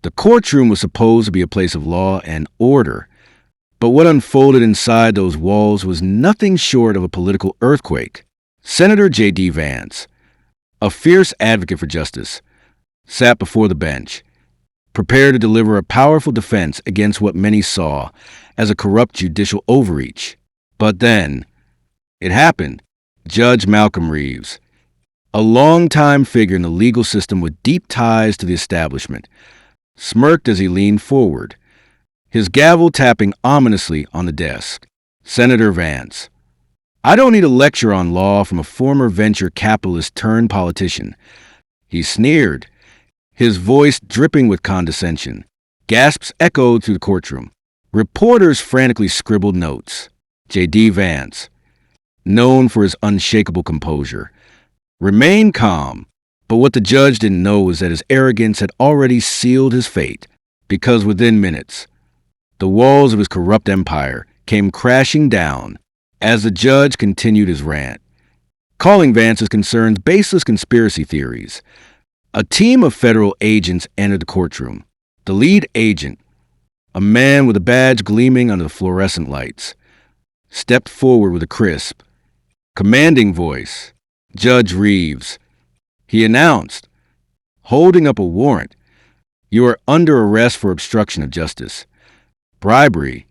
The courtroom was supposed to be a place of law and order, but what unfolded inside those walls was nothing short of a political earthquake. Senator JD Vance, a fierce advocate for justice, sat before the bench, prepared to deliver a powerful defense against what many saw as a corrupt judicial overreach. But then, it happened. Judge Malcolm Reeves, a longtime figure in the legal system with deep ties to the establishment, smirked as he leaned forward, his gavel tapping ominously on the desk. Senator Vance, I don't need a lecture on law from a former venture capitalist turned politician. He sneered, his voice dripping with condescension. Gasps echoed through the courtroom. Reporters frantically scribbled notes. JD Vance, known for his unshakable composure, remained calm, but what the judge didn't know was that his arrogance had already sealed his fate, because within minutes, the walls of his corrupt empire came crashing down as the judge continued his rant, calling Vance's concerns baseless conspiracy theories. A team of federal agents entered the courtroom. The lead agent, a man with a badge gleaming under the fluorescent lights, stepped forward with a crisp, commanding voice. Judge Reeves, he announced, holding up a warrant. You are under arrest for obstruction of justice, bribery,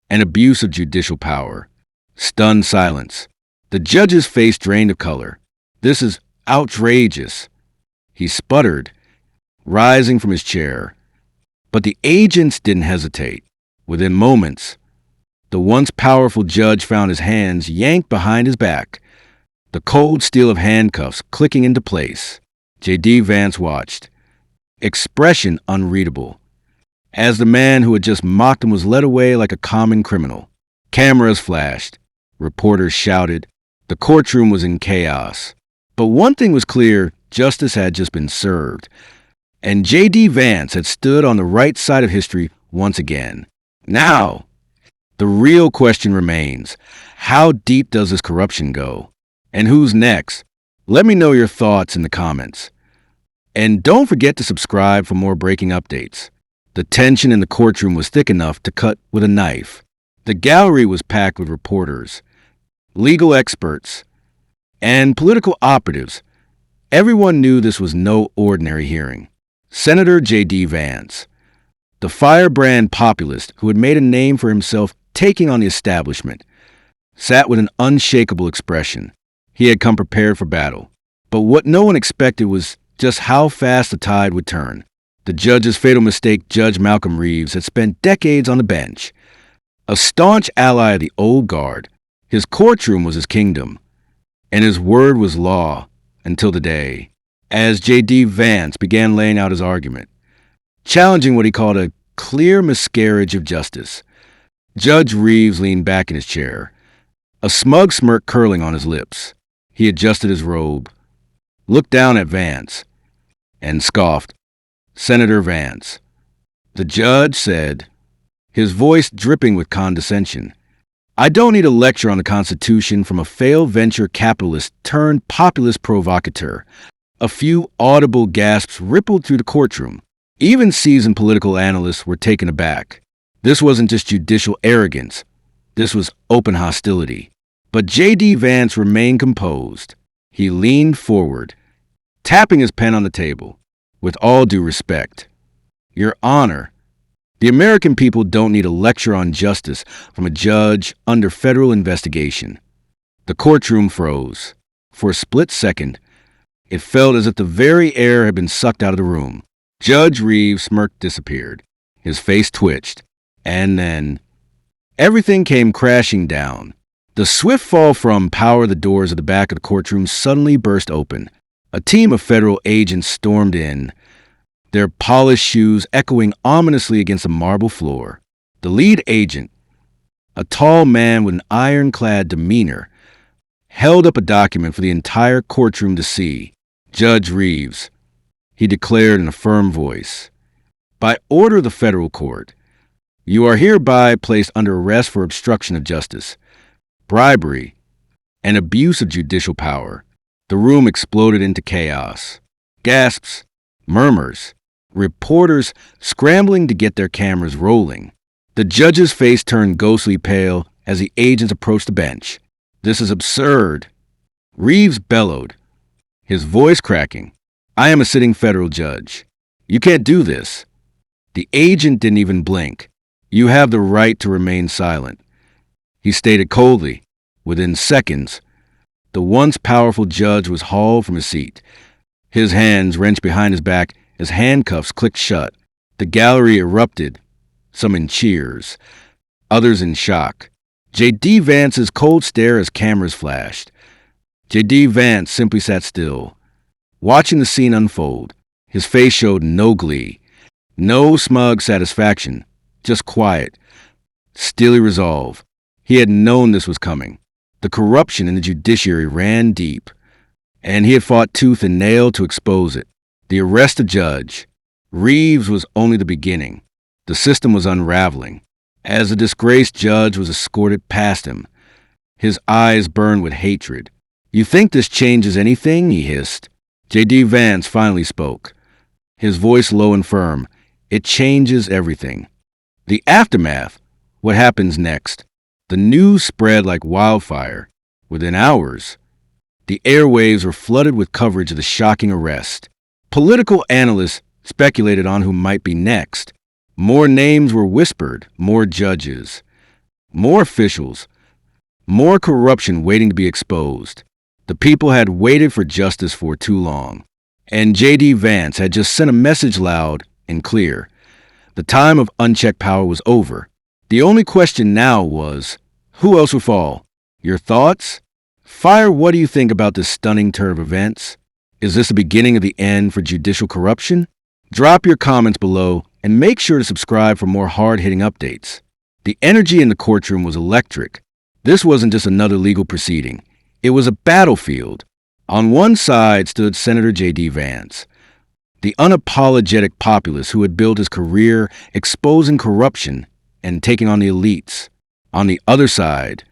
and abuse of judicial power. Stunned silence. The judge's face drained of color. This is outrageous, he sputtered, rising from his chair. But the agents didn't hesitate. Within moments, the once powerful judge found his hands yanked behind his back, the cold steel of handcuffs clicking into place. JD Vance watched, expression unreadable, as the man who had just mocked him was led away like a common criminal. Cameras flashed. Reporters shouted. The courtroom was in chaos. But one thing was clear, justice had just been served, and JD Vance had stood on the right side of history once again. Now, the real question remains, how deep does this corruption go? And who's next? Let me know your thoughts in the comments. And don't forget to subscribe for more breaking updates. The tension in the courtroom was thick enough to cut with a knife. The gallery was packed with reporters, legal experts, and political operatives. Everyone knew this was no ordinary hearing. Senator JD Vance, the firebrand populist who had made a name for himself taking on the establishment, sat with an unshakable expression. He had come prepared for battle. But what no one expected was just how fast the tide would turn. The judge's fatal mistake, Judge Malcolm Reeves, had spent decades on the bench. A staunch ally of the old guard, his courtroom was his kingdom, and his word was law until the day, as JD Vance began laying out his argument, challenging what he called a clear miscarriage of justice. Judge Reeves leaned back in his chair, a smug smirk curling on his lips. He adjusted his robe, looked down at Vance, and scoffed. Senator Vance, the judge said, his voice dripping with condescension, I don't need a lecture on the Constitution from a failed venture capitalist turned populist provocateur. A few audible gasps rippled through the courtroom. Even seasoned political analysts were taken aback. This wasn't just judicial arrogance. This was open hostility. But JD Vance remained composed. He leaned forward, tapping his pen on the table. With all due respect, Your Honor, the American people don't need a lecture on justice from a judge under federal investigation. The courtroom froze. For a split second, it felt as if the very air had been sucked out of the room. Judge Reeves' smirk disappeared. His face twitched. And then, everything came crashing down. The swift fall from power, the doors of the back of the courtroom suddenly burst open. A team of federal agents stormed in, their polished shoes echoing ominously against the marble floor. The lead agent, a tall man with an ironclad demeanor, held up a document for the entire courtroom to see. Judge Reeves, he declared in a firm voice, by order of the federal court, you are hereby placed under arrest for obstruction of justice, bribery, and abuse of judicial power. The room exploded into chaos. Gasps, murmurs, reporters scrambling to get their cameras rolling. The judge's face turned ghostly pale as the agents approached the bench. "This is absurd," Reeves bellowed, his voice cracking. "I am a sitting federal judge. You can't do this." The agent didn't even blink. "You have the right to remain silent," he stated coldly. Within seconds, the once powerful judge was hauled from his seat, his hands wrenched behind his back as handcuffs clicked shut. The gallery erupted, some in cheers, others in shock. JD Vance's cold stare as cameras flashed. JD Vance simply sat still, watching the scene unfold. His face showed no glee, no smug satisfaction, just quiet, steely resolve. He had known this was coming. The corruption in the judiciary ran deep, and he had fought tooth and nail to expose it. The arrest of Judge Reeves was only the beginning. The system was unraveling. As the disgraced judge was escorted past him, his eyes burned with hatred. "You think this changes anything?" he hissed. JD Vance finally spoke, his voice low and firm. "It changes everything." The aftermath, what happens next? The news spread like wildfire. Within hours, the airwaves were flooded with coverage of the shocking arrest. Political analysts speculated on who might be next. More names were whispered, more judges, more officials, more corruption waiting to be exposed. The people had waited for justice for too long. And JD Vance had just sent a message loud and clear. The time of unchecked power was over. The only question now was, who else would fall? Your thoughts? Fire, what do you think about this stunning turn of events? Is this the beginning of the end for judicial corruption? Drop your comments below and make sure to subscribe for more hard-hitting updates. The energy in the courtroom was electric. This wasn't just another legal proceeding. It was a battlefield. On one side stood Senator JD Vance, the unapologetic populist who had built his career exposing corruption and taking on the elites. On the other side,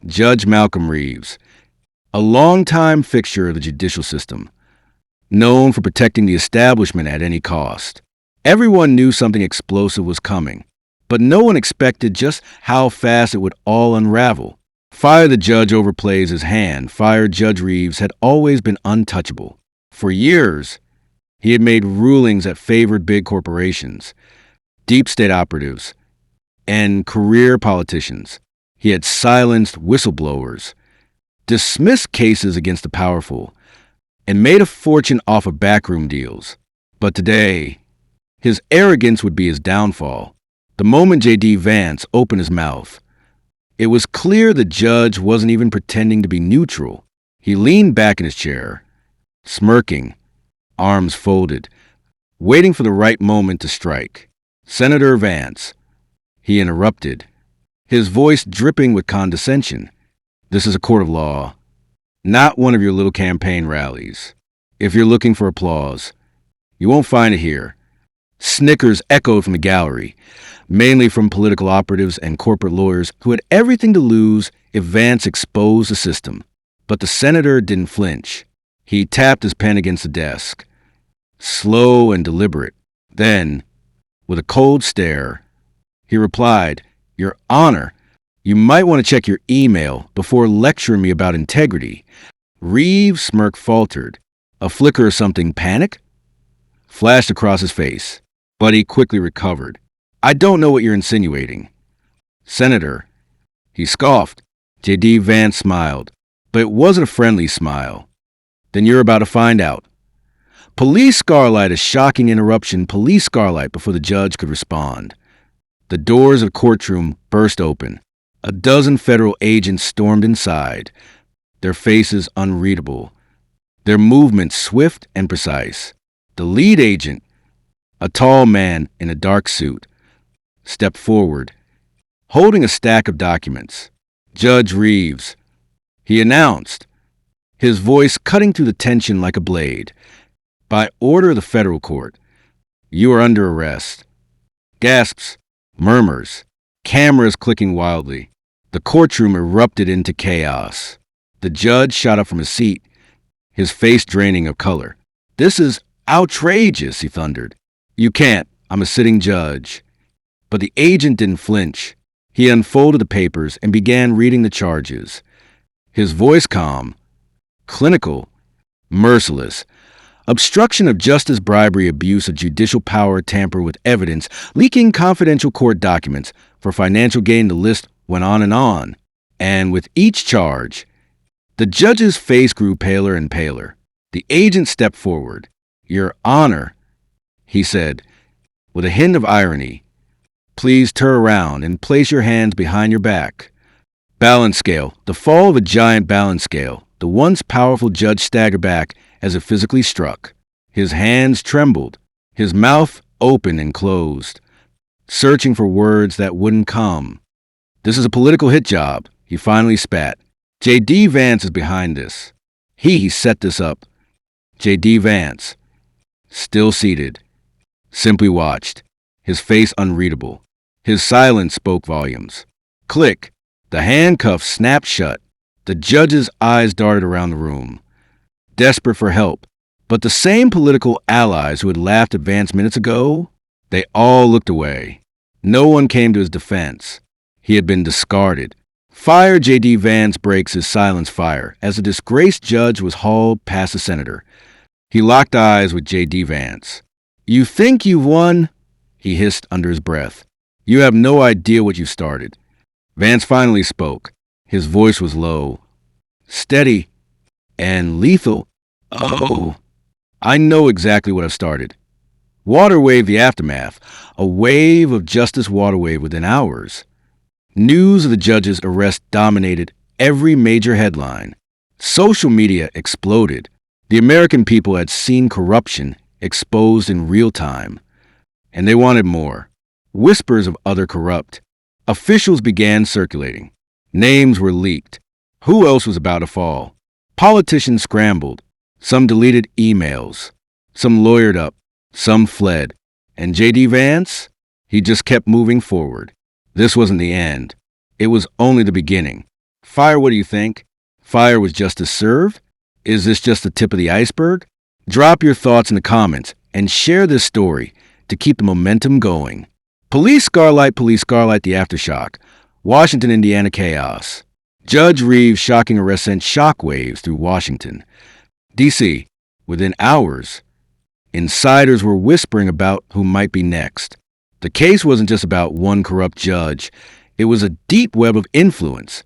Judge Malcolm Reeves, a longtime fixture of the judicial system, known for protecting the establishment at any cost. Everyone knew something explosive was coming, but no one expected just how fast it would all unravel. Fire the judge overplays his hand. Fire Judge Reeves had always been untouchable. For years, he had made rulings that favored big corporations, deep state operatives, and career politicians. He had silenced whistleblowers, dismissed cases against the powerful, and made a fortune off of backroom deals. But today, his arrogance would be his downfall. The moment JD Vance opened his mouth, it was clear the judge wasn't even pretending to be neutral. He leaned back in his chair, smirking, arms folded, waiting for the right moment to strike. "Senator Vance," he interrupted, his voice dripping with condescension. "This is a court of law, not one of your little campaign rallies. If you're looking for applause, you won't find it here." Snickers echoed from the gallery, mainly from political operatives and corporate lawyers who had everything to lose if Vance exposed the system. But the senator didn't flinch. He tapped his pen against the desk, slow and deliberate. Then, with a cold stare, he replied, "Your Honor, you might want to check your email before lecturing me about integrity." Reeves' smirk faltered. A flicker of something, panic, flashed across his face, but he quickly recovered. "I don't know what you're insinuating." "Senator," he scoffed. JD Vance smiled, but it wasn't a friendly smile. "Then you're about to find out." Police scarlight, a shocking interruption, police scarlight before the judge could respond. The doors of the courtroom burst open. A dozen federal agents stormed inside, their faces unreadable, their movements swift and precise. The lead agent, a tall man in a dark suit, stepped forward, holding a stack of documents. "Judge Reeves," he announced, his voice cutting through the tension like a blade. "By order of the federal court, you are under arrest." Gasps, murmurs, cameras clicking wildly. The courtroom erupted into chaos. The judge shot up from his seat, his face draining of color. "This is outrageous," he thundered. You can't. I'm a sitting judge. But the agent didn't flinch. He unfolded the papers and began reading the charges. His voice calm, clinical, merciless. Obstruction of justice, bribery, abuse of judicial power, tamper with evidence, leaking confidential court documents for financial gain. The list went on and on. And with each charge, the judge's face grew paler and paler. The agent stepped forward. Your Honor, he said, with a hint of irony, please turn around and place your hands behind your back. Balance scale. The fall of a giant balance scale. The once powerful judge staggered back as if physically struck. His hands trembled, his mouth open and closed, searching for words that wouldn't come. This is a political hit job, he finally spat. JD Vance is behind this. He set this up. JD Vance, still seated, simply watched, his face unreadable. His silence spoke volumes. Click. The handcuffs snapped shut. The judge's eyes darted around the room, desperate for help. But the same political allies who had laughed at Vance minutes ago, they all looked away. No one came to his defense. He had been discarded. Fire. JD Vance breaks his silence fire as the disgraced judge was hauled past the senator. He locked eyes with JD Vance. You think you've won? He hissed under his breath. You have no idea what you started. Vance finally spoke. His voice was low, steady, and lethal. Oh, I know exactly what I've started. Water wave, the aftermath. A wave of justice, water wave within hours. News of the judge's arrest dominated every major headline. Social media exploded. The American people had seen corruption exposed in real time, and they wanted more. Whispers of other corrupt. Officials began circulating. Names were leaked. Who else was about to fall? Politicians scrambled. Some deleted emails. Some lawyered up. Some fled. And JD Vance? He just kept moving forward. This wasn't the end. It was only the beginning. Fire, what do you think? Fire, was justice served? Is this just the tip of the iceberg? Drop your thoughts in the comments and share this story to keep the momentum going. Police Scarlight, the aftershock. Washington, Indiana chaos. Judge Reeves' shocking arrest sent shockwaves through Washington. D.C., within hours, insiders were whispering about who might be next. The case wasn't just about one corrupt judge. It was a deep web of influence.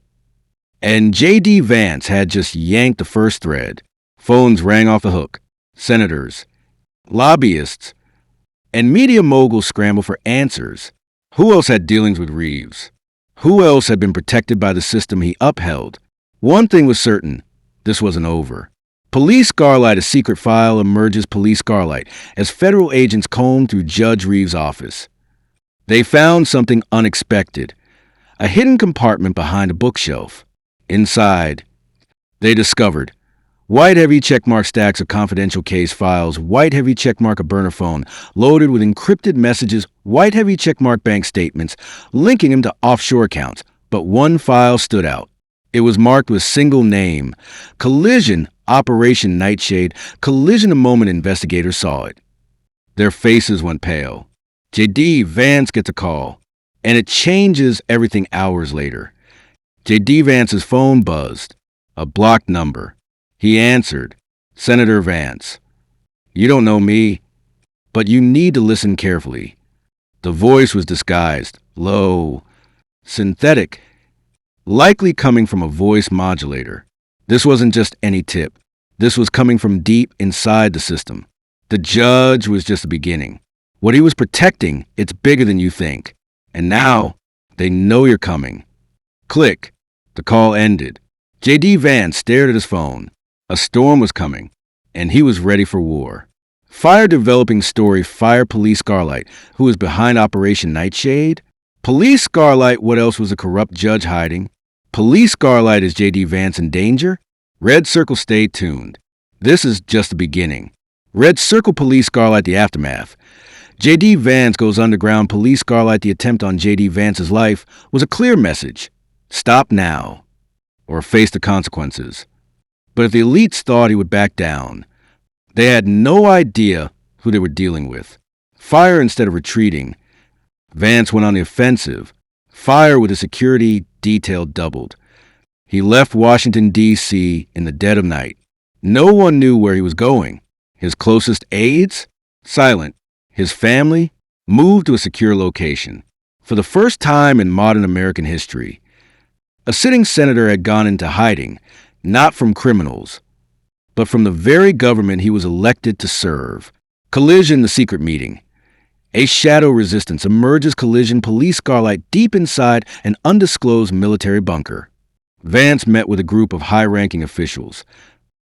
And J.D. Vance had just yanked the first thread. Phones rang off the hook. Senators, lobbyists, and media moguls scrambled for answers. Who else had dealings with Reeves? Who else had been protected by the system he upheld? One thing was certain, this wasn't over. Police Scarlight, a secret file emerges. Police Scarlight, as federal agents combed through Judge Reeves' office. They found something unexpected. A hidden compartment behind a bookshelf. Inside, they discovered white heavy checkmark stacks of confidential case files, white heavy checkmark a burner phone loaded with encrypted messages, white heavy checkmark bank statements linking him to offshore accounts. But one file stood out. It was marked with single name. Collision, Operation Nightshade. Collision. The moment investigators saw it, their faces went pale. JD Vance gets a call, and it changes everything hours later. JD Vance's phone buzzed. A blocked number. He answered. Senator Vance. You don't know me, but you need to listen carefully. The voice was disguised, low, synthetic, likely coming from a voice modulator. This wasn't just any tip. This was coming from deep inside the system. The judge was just the beginning. What he was protecting, it's bigger than you think. And now, they know you're coming. Click. The call ended. J.D. Vance stared at his phone. A storm was coming, and he was ready for war. Fire developing story. Fire. Police Scarlight, who was behind Operation Nightshade. Police Scarlight, what else was a corrupt judge hiding? Police Scarlight, is J.D. Vance in danger? Red Circle, stay tuned. This is just the beginning. Red Circle. Police Scarlight, the aftermath. J.D. Vance goes underground. Police Scarlight, the attempt on J.D. Vance's life was a clear message. Stop now, or face the consequences. But if the elites thought he would back down, they had no idea who they were dealing with. Fire instead of retreating. Vance went on the offensive. Fire with the security detail doubled. He left Washington, D.C. in the dead of night. No one knew where he was going. His closest aides? Silent. His family? Moved to a secure location. For the first time in modern American history, a sitting senator had gone into hiding, not from criminals, but from the very government he was elected to serve. Collision, the secret meeting. A shadow resistance emerges. Collision, police scarlight deep inside an undisclosed military bunker. Vance met with a group of high-ranking officials,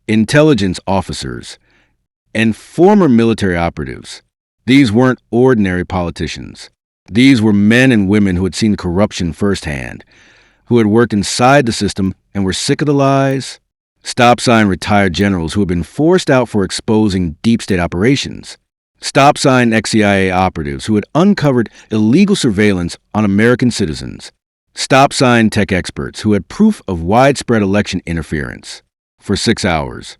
intelligence officers, and former military operatives. These weren't ordinary politicians. These were men and women who had seen corruption firsthand, who had worked inside the system and were sick of the lies. Stop sign retired generals who had been forced out for exposing deep state operations. Stop sign ex-CIA operatives who had uncovered illegal surveillance on American citizens. Stop sign tech experts who had proof of widespread election interference. For 6 hours,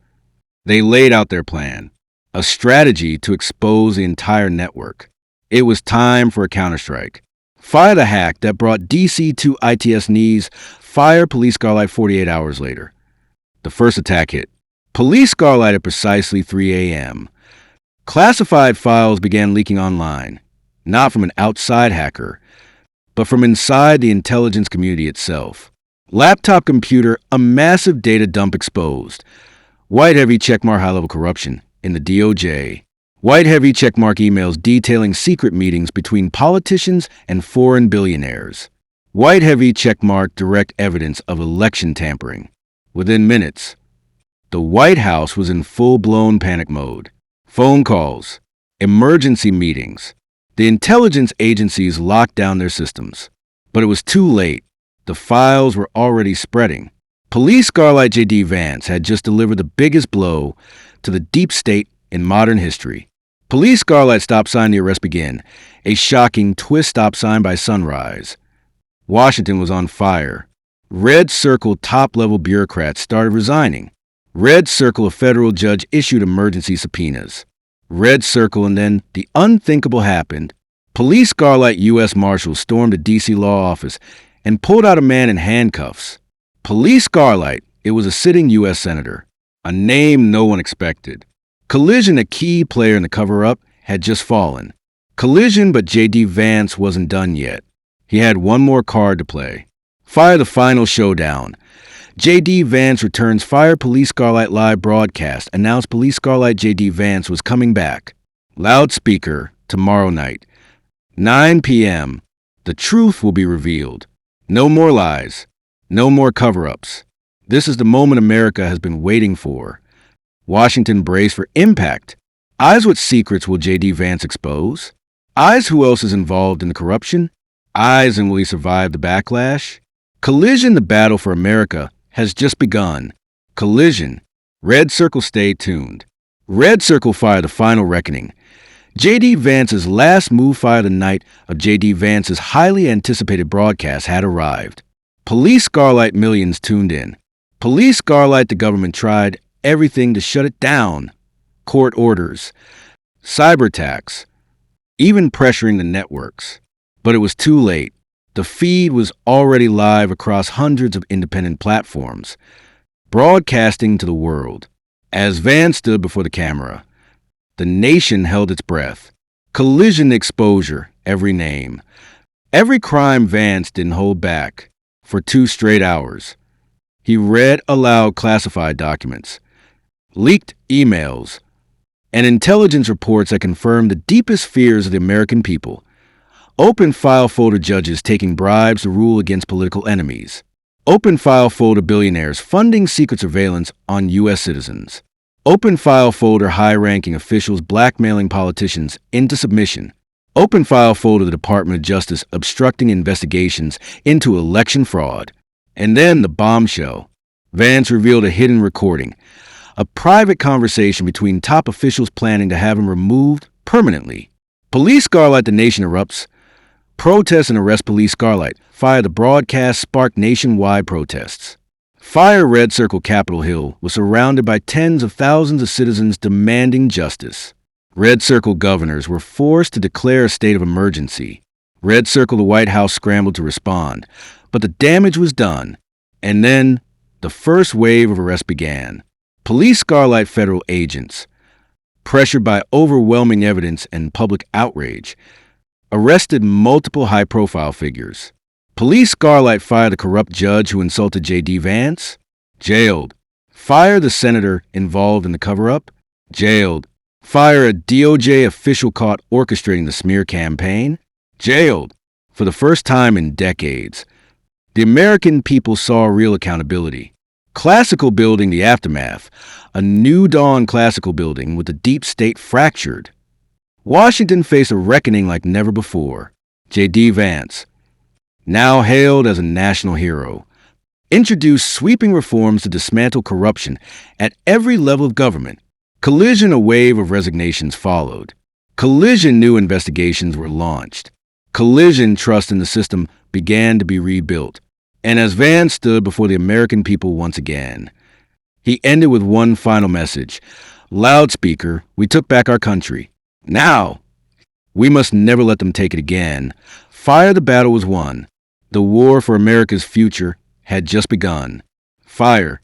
they laid out their plan, a strategy to expose the entire network. It was time for a counterstrike. Fire the hack that brought DC to IT's knees. Fire Police Scarlight 48 hours later. The first attack hit. Police Scarlight at precisely 3 a.m. Classified files began leaking online, not from an outside hacker, but from inside the intelligence community itself. Laptop computer, a massive data dump exposed. White heavy checkmark high-level corruption in the DOJ. White heavy checkmark emails detailing secret meetings between politicians and foreign billionaires. White heavy checkmark direct evidence of election tampering. Within minutes, the White House was in full-blown panic mode. Phone calls, emergency meetings. The intelligence agencies locked down their systems. But it was too late. The files were already spreading. Police Scarlight JD Vance had just delivered the biggest blow to the deep state in modern history. Police Scarlight stop sign, the arrest began. A shocking twist stop sign by sunrise. Washington was on fire. Red Circle top-level bureaucrats started resigning. Red Circle, a federal judge issued emergency subpoenas. Red Circle, and then the unthinkable happened. Police Scarlight U.S. Marshals stormed a D.C. law office and pulled out a man in handcuffs. Police Scarlight, it was a sitting U.S. senator, a name no one expected. Collision, a key player in the cover-up, had just fallen. Collision, but JD Vance wasn't done yet. He had one more card to play. Fire the final showdown. JD Vance returns. Fire Police Scarlight live broadcast. Announced Police Scarlight JD Vance was coming back. Loudspeaker, tomorrow night. 9 p.m. The truth will be revealed. No more lies. No more cover-ups. This is the moment America has been waiting for. Washington braced for impact. Eyes, what secrets will JD Vance expose? Eyes, who else is involved in the corruption? Eyes, and will he survive the backlash? Collision, the battle for America, has just begun. Collision. Red Circle, stay tuned. Red Circle, fire the final reckoning. JD Vance's last move. Fire the night of JD Vance's highly anticipated broadcast had arrived. Police Scarlight, millions tuned in. Police Scarlight, the government tried everything to shut it down. Court orders, cyber attacks, even pressuring the networks. But it was too late. The feed was already live across hundreds of independent platforms, broadcasting to the world. As Vance stood before the camera, the nation held its breath. Collision, exposure, every name. Every crime. Vance didn't hold back. For 2 straight hours, he read aloud classified documents, leaked emails, and intelligence reports that confirmed the deepest fears of the American people. Open file folder, judges taking bribes to rule against political enemies. Open file folder, billionaires funding secret surveillance on U.S. citizens. Open file folder, high-ranking officials blackmailing politicians into submission. Open file folder, the Department of Justice obstructing investigations into election fraud. And then the bombshell. Vance revealed a hidden recording, a private conversation between top officials planning to have him removed permanently. Police Scarlight, the nation erupts. Protests and arrest Police Scarlight. Fire the broadcast sparked nationwide protests. Fire Red Circle, Capitol Hill was surrounded by tens of thousands of citizens demanding justice. Red Circle governors were forced to declare a state of emergency. Red Circle, the White House scrambled to respond, but the damage was done. And then the first wave of arrests began. Police scarlet federal agents, pressured by overwhelming evidence and public outrage, arrested multiple high-profile figures. Police scarlet fired the corrupt judge who insulted JD Vance, jailed. Fire the senator involved in the cover-up, jailed. Fire a DOJ official caught orchestrating the smear campaign, jailed. For the first time in decades, the American people saw real accountability. Classical building the aftermath, a new dawn classical building with the deep state fractured. Washington faced a reckoning like never before. JD Vance, now hailed as a national hero, introduced sweeping reforms to dismantle corruption at every level of government. Collision, a wave of resignations followed. Collision, new investigations were launched. Collision, trust in the system began to be rebuilt. And as Vance stood before the American people once again, he ended with one final message. Loudspeaker, we took back our country. Now, we must never let them take it again. Fire, the battle was won. The war for America's future had just begun. Fire,